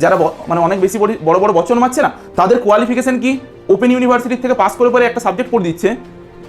যারা মানে অনেক বেশি বড় বড় বচন মারছে না, তাদের কোয়ালিফিকেশন কি, ওপেন ইউনিভার্সিটি থেকে পাস করে পরে একটা সাবজেক্ট পড়ে দিচ্ছে,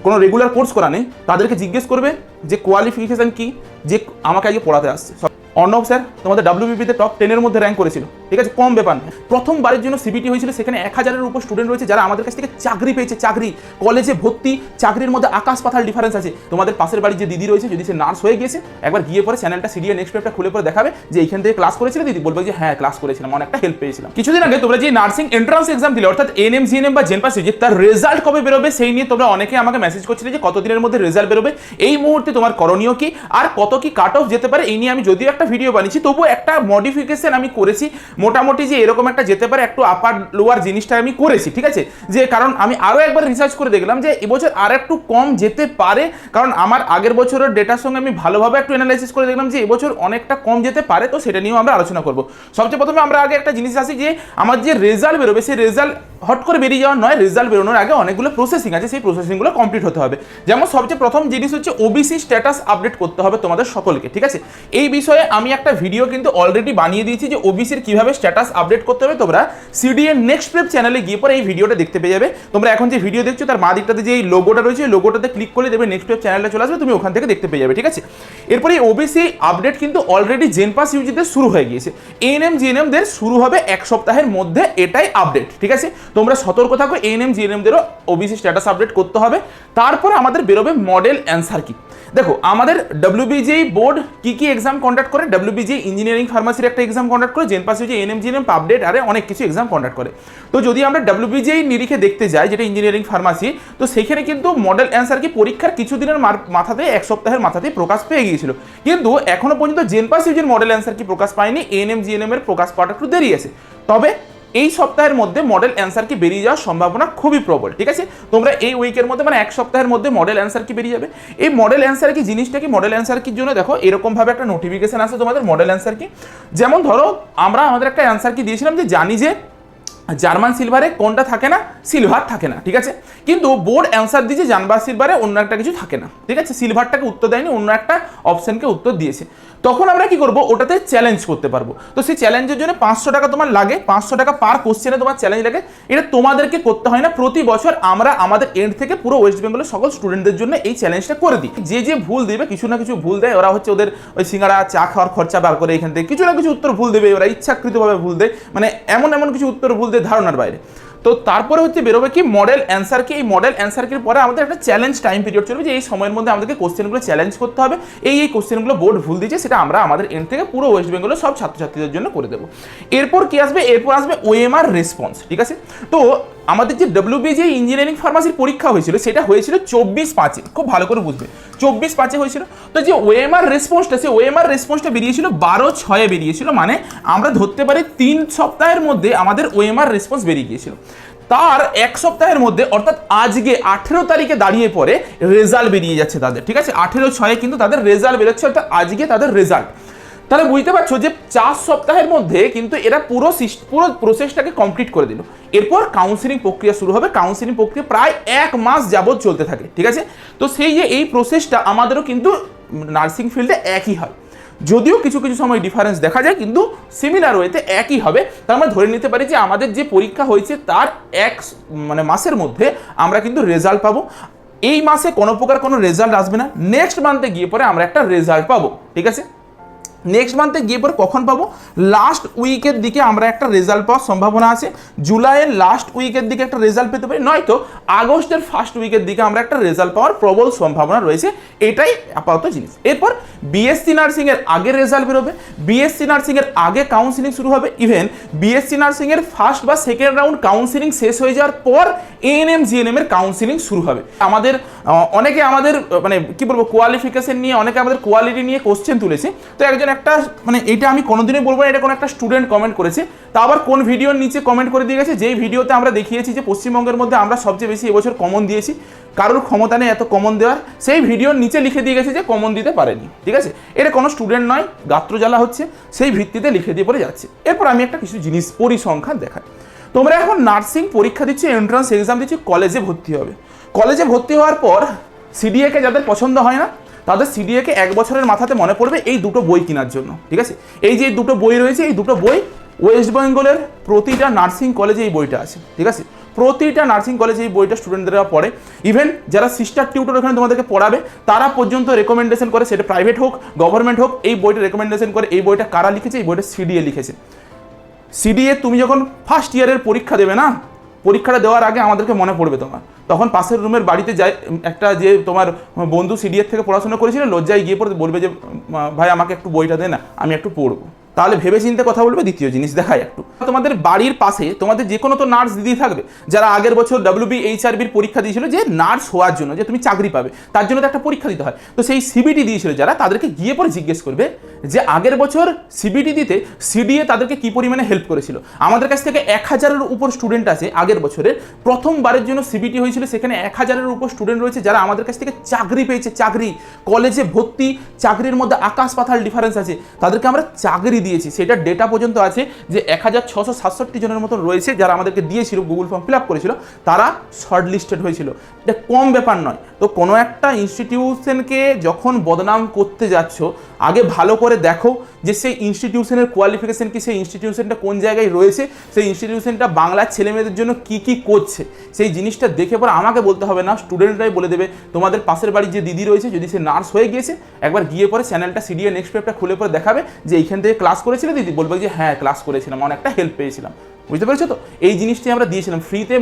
কোনো রেগুলার কোর্স করা নেই, তাদেরকে জিজ্ঞেস করবে যে কোয়ালিফিকেশন কি, যে আমাকে আজকে পড়াতে আসছে। অর্ণব স্যার তোমাদের WBPতে টপ 10-এর মধ্যে র্যাঙ্ক করেছিল, ঠিক আছে, কম ব্যাপার না। প্রথমবারের জন্য সিবিটি হয়েছিল, সেখানে 1000-এর উপর স্টুডেন্ট রয়েছে যারা আমাদের কাছ থেকে চাকরি পেয়েছে, চাকরি, কলেজে ভর্তি, চাকরির মধ্যে আকাশ পাতাল ডিফারেন্স আছে। তোমাদের পাশের বাড়ির যে দিদি রয়েছে, যদি সে নার্স হয়ে গিয়েছে, একবার গিয়ে পরে চ্যানেলটা সিডিএ নেক্সট পেপটা খুলে পরে দেখাবে যে এইখান থেকে ক্লাস করেছিল দিদি, বলবে যে হ্যাঁ ক্লাস করেছিলাম, অনেকটা হেল্প পেয়েছিলাম। কিছুদিন আগে তোমরা যে নার্সিং এন্ট্রান্স এক্সাম দিলে, অর্থাৎ এএনএম, জিএনএম বা জেনপাস, তার রেজাল্ট কবে বেরোবে সেই নিয়ে তোমরা অনেকে আমাকে মেসেজ করছিলে যে কতদিনের মধ্যে রেজাল্ট বেরোবে, এই মুহূর্তে তোমার করণীয় কি, আর কত কি কাট অফ যেতে পারে, এই নিয়ে আমি যদিও একটা ভিডিও বানিয়েছি, তবু একটা মডিফিকেশন আমি করেছি মোটামুটি, যে এরকম একটা যেতে পারে, একটু আপার লোয়ার জিনিসটা আমি করেছি, ঠিক আছে। যে কারণ আমি আরো একবার রিসার্চ করে দেখলাম যে এবছর আর একটু কম যেতে পারে, কারণ আমার আগের বছরের ডেটার সঙ্গে আমি ভালোভাবে একটু অ্যানালাইসিস করে দেখলাম যে এবছর অনেকটা কম যেতে পারে, তো সেটা নিয়েও আমরা আলোচনা করব। সবচেয়ে প্রথমে আমরা আগে একটা জিনিস আসি যে আমার যে রেজাল্ট বেরোবে, সেই রেজাল্ট হট করে বেরিয়ে যাওয়া নয়, রেজাল্ট বেরোনোর আগে অনেকগুলো প্রসেসিং আছে, সেই প্রসেসিংগুলো কমপ্লিট হতে হবে। যেমন সবচেয়ে প্রথম জিনিস হচ্ছে ওবিসি স্ট্যাটাস আপডেট করতে হবে তোমাদের সকলকে, ঠিক আছে। এই বিষয়ে আমি একটা ভিডিও কিন্তু অলরেডি বানিয়ে দিয়েছি যে ওবিসির কিভাবে স্ট্যাটাস আপডেট করতে হবে। তোমরা সিডিএ নেক্সট প্রেপ চ্যানেলে গিয়ে পরে এই ভিডিওটা দেখতে পেয়ে যাবে। তোমরা এখন যে ভিডিও দেখছো তার মা দিকটাতে যে এই লোগোটা রয়েছে, এই লোগোটাতে ক্লিক করলে দেবে নেক্সট প্রেপ চ্যানেলটা চলে আসবে, তুমি ওখান থেকে দেখতে পেয়ে যাবে, ঠিক আছে। এরপরে এই ওবিসি আপডেট কিন্তু অলরেডি জেনপাস ইউজিতে শুরু হয়ে গিয়েছে, এএনএম জিএনএম দের শুরু হবে 1 সপ্তাহের মধ্যে, এটাই আপডেট, ঠিক আছে। তোমরা সতর্ক থাকো, এএনএম জিএনএম দেরও ওবিসি স্ট্যাটাস আপডেট করতে হবে। তারপরে আমাদের বেরোবে মডেল অ্যান্সার কি। দেখো আমাদের WBGE বোর্ড কি কি এক্সাম কন্ডাক্ট করে, WBGE ইঞ্জিনিয়ারিং ফার্মাসির একটা এক্সাম কন্ডাক্ট করে, জেনপাস ইউজি, এএনএম জিএনএম, আপডেট আরে অনেক কিছু এক্সাম কন্ডাক্ট করে। তো যদি আমরা WBGE নিরিখে দেখতে যাই, যেটা ইঞ্জিনিয়ারিং ফার্মাসি, তো সেখানে কিন্তু মডেল অ্যান্সার কি পরীক্ষার কিছুদিনের মাথাতে, 1 সপ্তাহের মাথাতেই প্রকাশ পেয়ে গিয়েছিল, কিন্তু এখনো পর্যন্ত জেনপাস ইউজির মডেল অ্যান্সার কি প্রকাশ পায়নি, এএনএম জিএনএম এর প্রকাশ পাওয়াটা একটু দেরি আছে। তবে এই সপ্তাহের মধ্যে মডেল অ্যান্সার কি বেরিয়ে যাওয়ার সম্ভাবনা খুবই প্রবল, ঠিক আছে। তোমরা এই উইকের মধ্যে মানে 1 সপ্তাহের মধ্যে মডেল অ্যান্সার কি বেরিয়ে যাবে। এই মডেল অ্যান্সার কি জিনিসটা কি, মডেল অ্যান্সার কির জন্য দেখো এরকমভাবে একটা নোটিফিকেশন আসে তোমাদের মডেল অ্যান্সার কি। যেমন ধরো আমরা আমাদের একটা অ্যান্সার কি দিয়েছিলাম যে জানি যে জার্মান সিলভারে কোনটা থাকে না, সিলভার থাকে না, ঠিক আছে, কিন্তু বোর্ড অ্যান্সার দিয়েছে জার্মান সিলভারে অন্য একটা কিছু থাকে না, ঠিক আছে, সিলভারটাকে উত্তর দেয়নি, অন্য একটা অপশনকে উত্তর দিয়েছে। তখন আমরা কি করব, ওটাতে চ্যালেঞ্জ করতে পারবো। তো সেই চ্যালেঞ্জের জন্য 500 টাকা তোমার লাগে, 500 টাকা পার কোশ্চেনে তোমার চ্যালেঞ্জ লাগে। এটা তোমাদেরকে করতে হয় না, প্রতি বছর আমরা আমাদের এন্ড থেকে পুরো ওয়েস্ট বেঙ্গলের সকল স্টুডেন্টদের জন্য এই চ্যালেঞ্জটা করে দিই। যে ভুল দেবে, কিছু না কিছু ভুল দেয়, ওরা হচ্ছে ওদের ওই সিঙ্গারা চা খাওয়ার খরচা বার করে এখান থেকে কিছু না কিছু উত্তর ভুল দেবে, ওরা ইচ্ছাকৃতভাবে ভুল দেয়, মানে এমন কিছু উত্তর ভুল দেয় ধারণার বাইরে। তো তারপরে হচ্ছে বেরোবে কি মডেল অ্যান্সার কি। এই মডেল অ্যান্সার কির পরে আমাদের একটা চ্যালেঞ্জ টাইম পিরিয়ড চলবে, যে এই সময়ের মধ্যে আমাদেরকে কোশ্চেনগুলো চ্যালেঞ্জ করতে হবে। এই কোশ্চেনগুলো বোর্ড ভুল দিয়েছে, সেটা আমরা আমাদের এন্ড থেকে পুরো ওয়েস্ট বেঙ্গলের সব ছাত্রছাত্রীদের জন্য করে দেবো। এরপর কি আসবে, এরপর আসবে ওএমআর রেসপন্স, ঠিক আছে। তো আমাদের যে WBGE ইঞ্জিনিয়ারিং ফার্মাসির পরীক্ষা হয়েছিল, সেটা হয়েছিল 24/5-এ, খুব ভালো করে বুঝবে, 24/5-এ হয়েছিল। তো যে ওএমআর রেসপন্সটা, সেই ওএমআর রেসপন্সটা বেরিয়েছিল 12/6-এ বেরিয়েছিল, মানে আমরা ধরতে পারি 3 সপ্তাহের মধ্যে আমাদের ওএমআর রেসপন্স বেরিয়ে গিয়েছিল। তার 1 সপ্তাহের মধ্যে অর্থাৎ আজকে 18 তারিখে দাঁড়িয়ে পরে রেজাল্ট বেরিয়ে যাচ্ছে তাদের, ঠিক আছে, 18/6-এ কিন্তু তাদের রেজাল্ট বেরোচ্ছে, অর্থাৎ আজকে তাদের রেজাল্ট। তাহলে বুঝতে পারছো যে 4 সপ্তাহের মধ্যে কিন্তু এরা পুরো প্রসেসটাকে কমপ্লিট করে দিল। এরপর কাউন্সিলিং প্রক্রিয়া শুরু হবে, কাউন্সিলিং প্রক্রিয়া প্রায় 1 মাস যাবত চলতে থাকে, ঠিক আছে। তো সেই যে এই প্রসেসটা আমাদেরও কিন্তু নার্সিং ফিল্ডে একই হয়, যদিও কিছু কিছু সময় ডিফারেন্স দেখা যায়, কিন্তু সিমিলার ওয়েতে একই হবে। তার মানে ধরে নিতে পারি যে আমাদের যে পরীক্ষা হয়েছে তার মাসের মধ্যে আমরা কিন্তু রেজাল্ট পাবো। এই মাসে কোনো প্রকার কোনো রেজাল্ট আসবে না, নেক্সট মান্থে গিয়ে পরে আমরা একটা রেজাল্ট পাবো, ঠিক আছে। নেক্সট মান্থে গিয়ে পরে কখন পাবো, লাস্ট উইকের দিকে আমরা একটা রেজাল্ট পাওয়ার সম্ভাবনা আছে। জুলাইয়ের লাস্ট উইকের দিকে একটা রেজাল্ট পেতে পারি, নয়তো আগস্টের ফার্স্ট উইকের দিকে আমরা একটা রেজাল্ট পাওয়ার প্রবল সম্ভাবনা রয়েছে, এটাই আপাতত জিনিস। এরপর বিএসসি নার্সিং এর আগে রেজাল্ট বেরোবে, বিএসসি নার্সিং এর আগে কাউন্সিলিং শুরু হবে। ইভেন বিএসসি নার্সিং এর ফার্স্ট বা সেকেন্ড রাউন্ড কাউন্সিলিং শেষ হয়ে যাওয়ার পর এএনএম জিএনএম এর কাউন্সিলিং শুরু হবে। আমাদের অনেকে আমাদের মানে কি বলবো কোয়ালিফিকেশন নিয়ে, অনেকে আমাদের কোয়ালিটি নিয়ে কোশ্চেন তুলেছে। তো একজন একটা মানে এটা আমি কোনোদিনই বলবো না, এটা কোনো একটা স্টুডেন্ট কমেন্ট করেছে, তা আবার কোন ভিডিওর নিচে কমেন্ট করে দিয়ে গেছে, যেই ভিডিওতে আমরা দেখিয়েছি যে পশ্চিমবঙ্গের মধ্যে আমরা সবচেয়ে বেশি এবছর কমন দিয়েছি, কারোর ক্ষমতা নেই এত কমন দেওয়ার, সেই ভিডিওর নিচে লিখে দিয়ে গেছে যে কমন দিতে পারেনি, ঠিক আছে। এটা কোনো স্টুডেন্ট নয়, গাত্রজ্বালা হচ্ছে, সেই ভিত্তিতে লিখে দিয়ে পরে যাচ্ছে। এরপর আমি একটা কিছু জিনিস পরিসংখ্যান দেখাই। তোমরা এখন নার্সিং পরীক্ষা দিচ্ছ, এন্ট্রান্স এক্সাম দিচ্ছ, কলেজে ভর্তি হবে। কলেজে ভর্তি হওয়ার পর সিডিএকে যাদের পছন্দ হয় না, তাদের সিডিএকে 1 বছরের মাথাতে মনে পড়বে এই দুটো বই কেনার জন্য, ঠিক আছে। এই যে দুটো বই রয়েছে, এই দুটো বই ওয়েস্ট বেঙ্গলের প্রতিটা নার্সিং কলেজে এই বইটা আছে, ঠিক আছে? প্রতিটা নার্সিং কলেজে এই বইটা স্টুডেন্টরা পড়ে। ইভেন যারা সিস্টার টিউটর ওখানে তোমাদেরকে পড়াবে তারা পর্যন্ত রেকমেন্ডেশন করে, সেটা প্রাইভেট হোক গভর্নমেন্ট হোক, এই বইটা রেকমেন্ডেশন করে। এই বইটা কারা লিখেছে? এই বইটা সিডিএ লিখেছে। সিডিএ তুমি যখন ফার্স্ট ইয়ারের পরীক্ষা দেবে না, পরীক্ষাটা দেওয়ার আগে আমাদেরকে মনে পড়বে তোমার, তখন পাশের রুমের বাড়িতে যায় একটা যে তোমার বন্ধু সিডিএর থেকে পড়াশোনা করেছিল, লজ্জায় গিয়ে পড়তে বলবে যে ভাই আমাকে একটু বইটা দে না, আমি একটু পড়বো। তাহলে ভেবে চিন্তে কথা বলবে। দ্বিতীয় জিনিস দেখায় একটু, তোমাদের বাড়ির পাশে তোমাদের যে কোনো তো নার্স দিদি থাকবে যারা আগের বছর WBHRBর পরীক্ষা দিয়েছিল যে নার্স হওয়ার জন্য, যে তুমি চাকরি পাবে তার জন্য তো একটা পরীক্ষা দিতে হয়। তো সেই সিবিটি দিয়েছিল যারা, তাদেরকে গিয়ে পরে জিজ্ঞেস করবে যে আগের বছর সিবিটি দিতে সিডিএ তাদেরকে কি পরিমাণে হেল্প করেছিল। আমাদের কাছ থেকে 1000-এর উপর স্টুডেন্ট আছে আগের বছরের, প্রথমবারের জন্য সিবিটি হয়েছিল, সেখানে 1000-এর উপর স্টুডেন্ট রয়েছে যারা আমাদের কাছ থেকে চাকরি পেয়েছে। চাকরি, কলেজে ভর্তি, চাকরির মধ্যে আকাশ পাতাল ডিফারেন্স আছে, তাদেরকে আমরা চাকরি দিয়েছি। সেটা ডেটা পর্যন্ত আছে যে 1667 জনের মতো রয়েছে যারা আমাদেরকে দিয়েছিল, গুগল ফর্ম ফিল আপ করেছিল, তারা শর্ট লিস্টেড হয়েছিল। এটা কম ব্যাপার নয়। তো কোনো একটা ইনস্টিটিউশনকে যখন বদনাম করতে যাচ্ছ, আগে ভালো করে দেখো যে সেই ইনস্টিটিউশনের কোয়ালিফিকেশন কি, সেই ইনস্টিটিউশনটা কোন জায়গায় রয়েছে, সেই ইনস্টিটিউশনটা বাংলার ছেলেমেয়েদের জন্য কি কি করছে, সেই জিনিসটা দেখে পরে আমাকে বলতে হবে না, স্টুডেন্টরাই বলে দেবে। তোমাদের পাশের বাড়ির যে দিদি রয়েছে, যদি সে নার্স হয়ে গিয়েছে, একবার গিয়ে পরে চ্যানেলটা সিডিএ নেক্সট পেপটা খুলে পরে দেখাবে যে এইখান থেকে ক্লাস করেছিল দিদি, বলবে যে হ্যাঁ ক্লাস করেছিলাম, অনেকটা হেল্প পেয়েছিলাম। বুঝতে পেরেছো তো? এই জিনিসটি আমরা দিয়েছিলাম ফ্রিতে,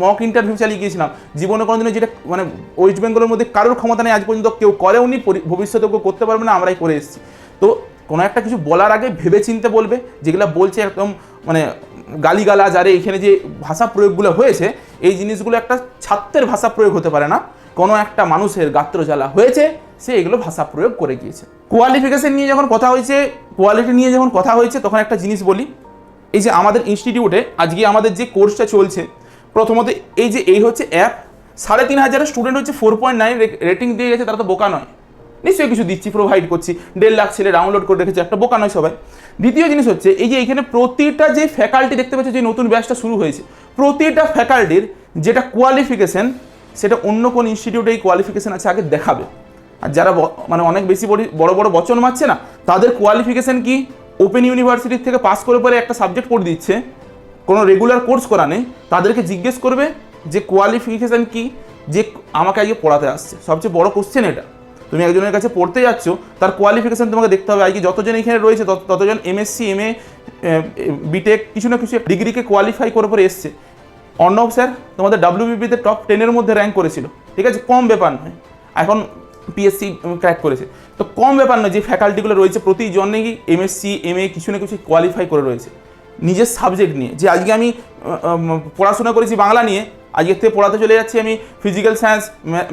মক ইন্টারভিউ চালিয়ে গিয়েছিলাম। জীবনে কোনোদিনও যেটা মানে ওয়েস্ট বেঙ্গলের মধ্যে কারোর ক্ষমতা নেই আজ পর্যন্ত, কেউ করেও নি, ভবিষ্যতে কেউ করতে পারবে না, আমরাই করে এসেছি। তো কোনো একটা কিছু বলার আগে ভেবে চিনতে বলবে। যেগুলো বলছে একদম মানে গালিগালাজ, আরে এখানে যে ভাষা প্রয়োগগুলো হয়েছে, এই জিনিসগুলো একটা ছাত্রের ভাষা প্রয়োগ হতে পারে না, কোনো একটা মানুষের গাত্র জ্বালা হয়েছে, সে এগুলো ভাষা প্রয়োগ করে গিয়েছে। কোয়ালিফিকেশন নিয়ে যখন কথা হয়েছে, কোয়ালিটি নিয়ে যখন কথা হয়েছে, তখন একটা জিনিস বলি, এই যে আমাদের ইনস্টিটিউটে আজকে আমাদের যে কোর্সটা চলছে, প্রথমত এই হচ্ছে অ্যাপ, 3500 স্টুডেন্ট হচ্ছে 4.9 রেটিং দিয়ে গেছে, তারা তো বোকা নয়, নিশ্চয়ই কিছু দিচ্ছি, প্রোভাইড করছি। 1.5 লাখ ছেলে ডাউনলোড করে রেখেছে, একটা বোকা নয় সবাই। দ্বিতীয় জিনিস হচ্ছে এই যে এইখানে প্রতিটা যে ফ্যাকাল্টি দেখতে পাচ্ছ, যে নতুন ব্যাচটা শুরু হয়েছে, প্রতিটা ফ্যাকাল্টির যেটা কোয়ালিফিকেশন, সেটা অন্য কোন ইনস্টিটিউটে এই কোয়ালিফিকেশন আছে আগে দেখাবে। আর যারা মানে অনেক বেশি বড় বড় বচন মারছে না, তাদের কোয়ালিফিকেশন কি ওপেন ইউনিভার্সিটির থেকে পাস করে পরে একটা সাবজেক্ট পড়ে দিচ্ছে, কোনো রেগুলার কোর্স করা নেই, তাদেরকে জিজ্ঞেস করবে যে কোয়ালিফিকেশান কি, যে আমাকে আজকে পড়াতে আসছে। সবচেয়ে বড় কোশ্চেন এটা। তুমি একজনের কাছে পড়তে যাচ্ছ, তার কোয়ালিফিকেশান তোমাকে দেখতে হবে। আজকে যতজন এখানে রয়েছে ততজন MSc MA বিটেক কিছু না কিছু ডিগ্রিকে কোয়ালিফাই করে পরে এসছে। অর্ণব স্যার তোমাদের WBPতে টপ 10-এর মধ্যে র্যাঙ্ক করেছিল, ঠিক আছে? কম ব্যাপার নয়, এখন PSC ক্র্যাক করেছে, তো কম ব্যাপার নয়। যে ফ্যাকাল্টিগুলো রয়েছে প্রতিজনেই MSc MA কিছু না কিছু কোয়ালিফাই করে রয়েছে নিজের সাবজেক্ট নিয়ে। যে আজকে আমি পড়াশোনা করেছি বাংলা নিয়ে, আজকে থেকে পড়াতে চলে যাচ্ছি আমি ফিজিক্যাল সায়েন্স,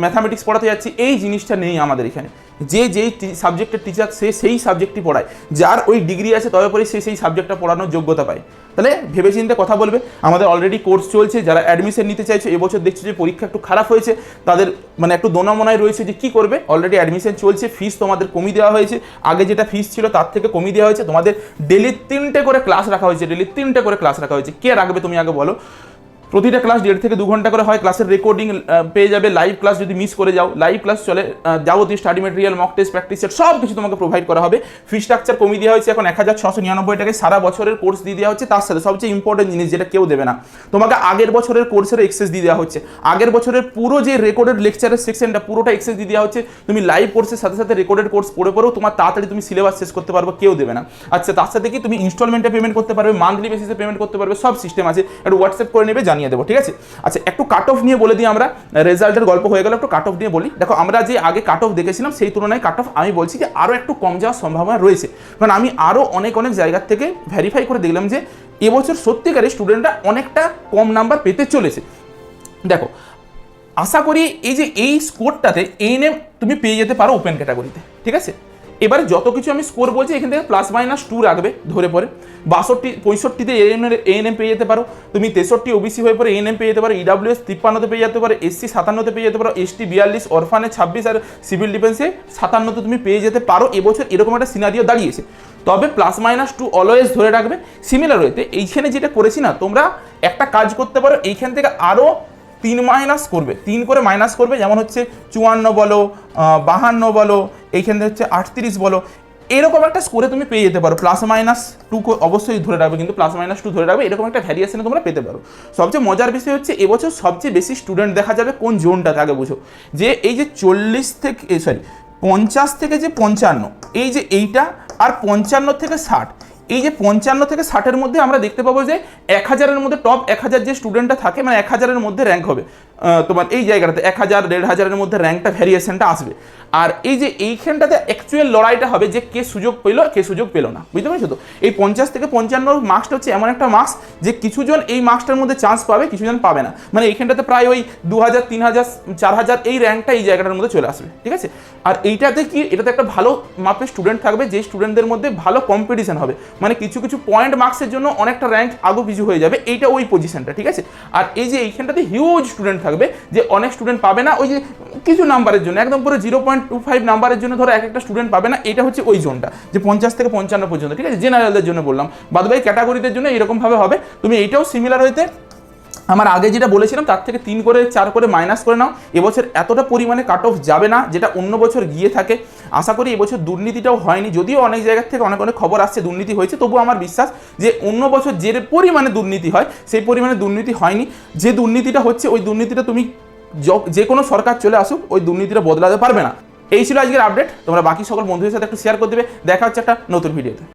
ম্যাথামেটিক্স পড়াতে যাচ্ছি, এই জিনিসটা নেই আমাদের এখানে। যেই সাবজেক্টের টিচার সে সেই সাবজেক্টই পড়ায়, যার ওই ডিগ্রি আছে তবে পরে সে সেই সাবজেক্টটা পড়ানোর যোগ্যতা পায়। তাহলে ভেবেচিন্তে কথা বলবে। আমাদের অলরেডি কোর্স চলছে, যারা অ্যাডমিশন নিতে চাইছে, এবছর দেখছো যে পরীক্ষা একটু খারাপ হয়েছে, তাদের মানে একটু দোনামোনায় রয়েছে যে কী করবে। অলরেডি অ্যাডমিশন চলছে, ফিস তোমাদের কমিয়ে দেওয়া হয়েছে, আগে যেটা ফিস ছিল তার থেকে কমিয়ে দেওয়া হয়েছে। তোমাদের ডেলি 3টে করে ক্লাস রাখা হয়েছে, ডেলি 3টে করে ক্লাস রাখা হয়েছে। কে রাখবে তুমি আগে বলো? প্রতিটা ক্লাস 1.5 থেকে 2 ঘন্টা করে হয়, ক্লাসের রেকর্ডিং পেয়ে যাবে, লাইভ ক্লাস যদি মিস করে যাও লাইভ ক্লাস চলে, যাবতীয় study material, mock test, practice set সব কিছু তোমাকে প্রোভাইড করা হবে। ফি স্ট্রাকচার কমিয়ে দেওয়া হয়েছে, এখন 1699 টাকায় সারা বছরের কোর্স দিয়ে দেওয়া হচ্ছে। তার সাথে সবচেয়ে ইম্পর্টেন্ট জিনিস যেটা কেউ দেবে না, তোমাকে আগের বছরের কোর্সের এক্সেস দিয়ে দেওয়া হচ্ছে। আগের বছরের পুরো যে রেকর্ডেড লেকচারের সেকশনটা পুরোটা এক্সেস দিয়ে দেওয়া হচ্ছে। তুমি লাইভ কোর্সের সাথে সাথে রেকর্ডেড কোর্স পড়ে পড়েও তোমার তাড়াতাড়ি তুমি সিলেবাস শেষ করতে পারবে, কেউ দেবে না। আচ্ছা, তার সাথে কি তুমি ইনস্টলমেন্টে পেমেন্ট করতে পারবে, মান্থলি বেসিসে পেমেন্ট করতে পারবে, সব সিস্টেম আছে। একটু হোয়াটসঅ্যাপ করে নেবে, জানিয়ে দেবো, ঠিক আছে? আচ্ছা, একটু কাট অফ নিয়ে বলে দিই, আমরা রেজাল্টের গল্প হয়ে গেল, একটু কাট অফ নিয়ে বলি। দেখো, আমরা যে আগে কাট অফ দেখেছিলাম সেই তুলনায় কাট অফ আমি বলছি যে আরও একটু কম যাওয়ার সম্ভাবনা রয়েছে। কারণ আমি আরও অনেক জায়গার থেকে ভেরিফাই করে দেখলাম যে এবছর সত্যিকারের স্টুডেন্টরা অনেকটা কম নাম্বার পেতে চলেছে। দেখো, আশা করি এই স্কোরটাতে ANM তুমি পেয়ে যেতে পারো ওপেন ক্যাটাগরিতে, ঠিক আছে? এবারে যত কিছু আমি স্কোর বলছি এখান থেকে +-2 রাখবে ধরে পরে। 62-65-তে ANM পেয়ে যেতে পারো, তুমি 63 OBC হয়ে পরে ANM পেয়ে যেতে পারো, EWS 53-তে পেয়ে যেতে পারো, SC 57-তে পেয়ে যেতে পারো, ST 42, অরফানে 26 আর সিভিল ডিফেন্সে 57-তে তুমি পেয়ে যেতে পারো। এবছর এরকম একটা সিনারিও দাঁড়িয়েছে। তবে +-2 অলওয়েজ ধরে রাখবে। সিমিলার ওয়েতে এইখানে যেটা করেছি না, তোমরা একটা কাজ করতে পারো, এইখান থেকে আরও 3 মাইনাস করবে, 3 করে মাইনাস করবে। যেমন হচ্ছে 54 বলো, 52 বলো, এইখান থেকে হচ্ছে 38 বলো, এরকম একটা স্কোরে তুমি পেয়ে যেতে পারো, +-2 অবশ্যই ধরে রাখবে, কিন্তু +-2 ধরে রাখবে, এরকম একটা ভ্যারিয়েশনে তোমরা পেতে পারো। সবচেয়ে মজার বিষয় হচ্ছে এবছর সবচেয়ে বেশি স্টুডেন্ট দেখা যাবে কোন জোনটাতে, আগে বুঝো যে এই যে 50 থেকে যে 55, এই যে এইটা, আর 55 থেকে 60, এই যে 55 থেকে 60-এর মধ্যে আমরা দেখতে পাবো যে 1000-এর মধ্যে টপ 1000 যে স্টুডেন্টটা থাকে, মানে 1000-এর মধ্যে র্যাঙ্ক হবে তোমার এই জায়গাটাতে 1000 1500-এর মধ্যে র্যাঙ্কটা ভ্যারিয়েশনটা আসবে। আর এই যে এইখানটাতে অ্যাকচুয়াল লড়াইটা হবে যে কে সুযোগ পেলো কে সুযোগ পেলো না, বুঝতে পারছো তো? এই 50 থেকে 55 মার্কসটা হচ্ছে এমন একটা মার্কস যে কিছুজন এই মার্কসটার মধ্যে চান্স পাবে, কিছুজন পাবে না, মানে এইখানটাতে প্রায় ওই 2000 3000 4000 এই র্যাঙ্কটা এই জায়গাটার মধ্যে চলে আসবে, ঠিক আছে? আর এইটাতে কি, এটাতে একটা ভালো মাপের স্টুডেন্ট থাকবে, যে স্টুডেন্টদের মধ্যে ভালো কম্পিটিশন হবে, মানে কিছু কিছু পয়েন্ট মার্কসের জন্য অনেকটা র্যাঙ্ক আগু পিছু হয়ে যাবে, এইটা ওই পজিশনটা, ঠিক আছে? আর এই যে এইখানটাতে হিউজ স্টুডেন্ট থাকবে, যে অনেক স্টুডেন্ট পাবে না, ওই যে কিছু নাম্বারের জন্য, একদম পুরো 0.25 নাম্বারের জন্য ধরো এক একটা স্টুডেন্ট পাবে না, এটা হচ্ছে ওই জোনটা, যে 50 থেকে 55 পর্যন্ত, ঠিক আছে? জেনারেলদের জন্য বললাম, বাদবাকি ক্যাটাগরিদের জন্য এরকমভাবে হবে। তুমি এইটাও সিমিলার হইতে আমার আগে যেটা বলেছিলাম তার থেকে 3 করে 4 করে মাইনাস করে নাও। এবছর এতটা পরিমাণে কাট অফ যাবে না যেটা অন্য বছর গিয়ে থাকে। আশা করি এবছর দুর্নীতিটাও হয়নি, যদিও অনেক জায়গার থেকে অনেক অনেক খবর আসছে দুর্নীতি হয়েছে, তবুও আমার বিশ্বাস যে অন্য বছর যে পরিমাণে দুর্নীতি হয় সেই পরিমাণে দুর্নীতি হয়নি। যে দুর্নীতিটা হচ্ছে ওই দুর্নীতিটা তুমি যে কোনো সরকার চলে আসুক ওই দুর্নীতিটা বদলাতে পারবে না। এই ছিল আজকের আপডেট। তোমরা বাকি সকল বন্ধুদের সাথে একটু শেয়ার করে দেবে। দেখা হচ্ছে একটা নতুন ভিডিওতে।